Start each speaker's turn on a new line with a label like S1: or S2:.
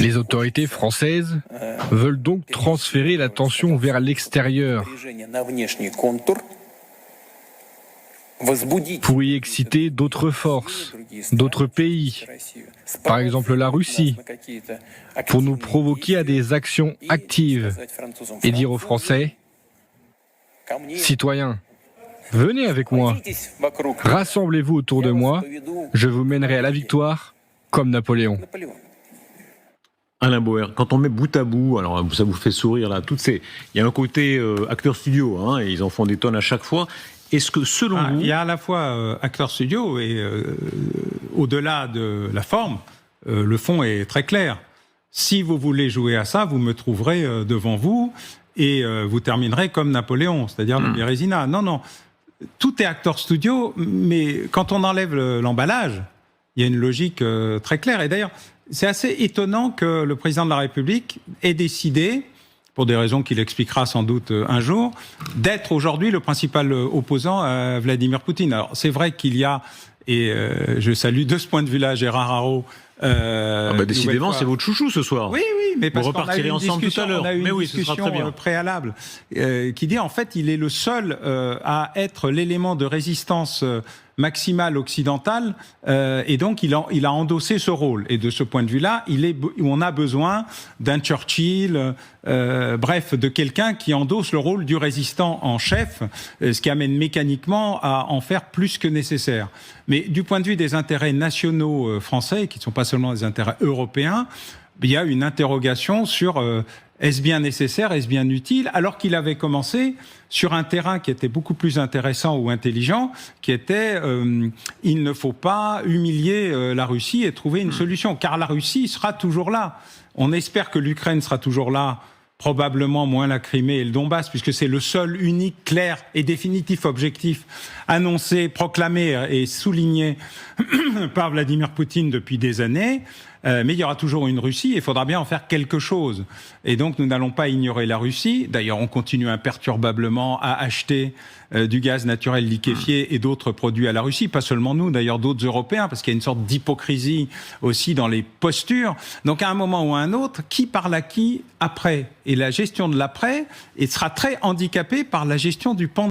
S1: Les autorités françaises veulent donc transférer l'attention vers l'extérieur pour y exciter d'autres forces, d'autres pays, par exemple la Russie, pour nous provoquer à des actions actives et dire aux Français, citoyens, venez avec moi, rassemblez-vous autour de moi, je vous mènerai à la victoire comme Napoléon.
S2: Alain Bauer, quand on met bout à bout, alors ça vous fait sourire là, il y a un côté acteur studio, hein, et ils en font des tonnes à chaque fois. Est-ce que selon vous...
S3: Il y a à la fois acteur studio et au-delà de la forme, le fond est très clair. Si vous voulez jouer à ça, vous me trouverez devant vous et vous terminerez comme Napoléon, c'est-à-dire le Bérésina. Non, tout est acteur studio, mais quand on enlève l'emballage, il y a une logique très claire. Et d'ailleurs, c'est assez étonnant que le président de la République ait décidé, pour des raisons qu'il expliquera sans doute un jour, d'être aujourd'hui le principal opposant à Vladimir Poutine. Alors, c'est vrai qu'il y a, et je salue de ce point de vue-là Gérard Haraud.
S2: Décidément, c'est votre chouchou ce soir.
S3: Oui, mais parce qu'on a eu une
S2: ensemble tout à l'heure.
S3: On a eu une discussion préalable qui dit en fait il est le seul à être l'élément de résistance maximale occidentale et donc il a endossé ce rôle. Et de ce point de vue-là, on a besoin d'un Churchill, bref, de quelqu'un qui endosse le rôle du résistant en chef, ce qui amène mécaniquement à en faire plus que nécessaire. Mais du point de vue des intérêts nationaux français, qui ne sont pas seulement des intérêts européens, il y a une interrogation sur est-ce bien nécessaire, est-ce bien utile, alors qu'il avait commencé sur un terrain qui était beaucoup plus intéressant ou intelligent, qui était il ne faut pas humilier la Russie et trouver une solution, car la Russie sera toujours là. On espère que l'Ukraine sera toujours là, probablement moins la Crimée et le Donbass, puisque c'est le seul, unique, clair et définitif objectif annoncé, proclamé et souligné par Vladimir Poutine depuis des années. Mais il y aura toujours une Russie et il faudra bien en faire quelque chose. Et donc nous n'allons pas ignorer la Russie. D'ailleurs, on continue imperturbablement à acheter du gaz naturel liquéfié et d'autres produits à la Russie. Pas seulement nous, d'ailleurs d'autres Européens, parce qu'il y a une sorte d'hypocrisie aussi dans les postures. Donc à un moment ou à un autre, qui parle à qui après ? Et la gestion de l'après sera très handicapée par la gestion du pendant.